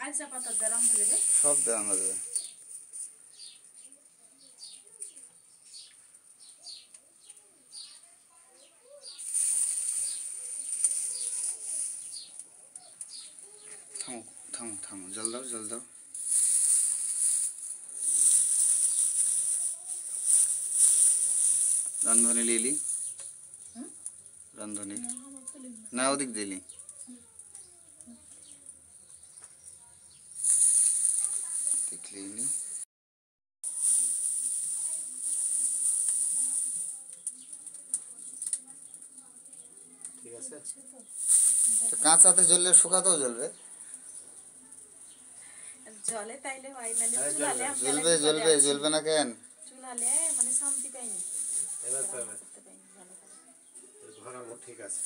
আইসা পাতা গরম হয়ে যাবে সব দেওয়া হবে থামো থামো থামো জল দাও রান্ধনি লিলি রান্ধনি না ওদিক দিলি দেখলি ঠিক আছে তো কাঁচাতে জ্বললে শুকাতেও জ্বলবে জলে তাইলে হয় না জ্বলবে না কেন চুলালে মানে শান্তি পাইনি এবার তো ঘর ঠিক আছে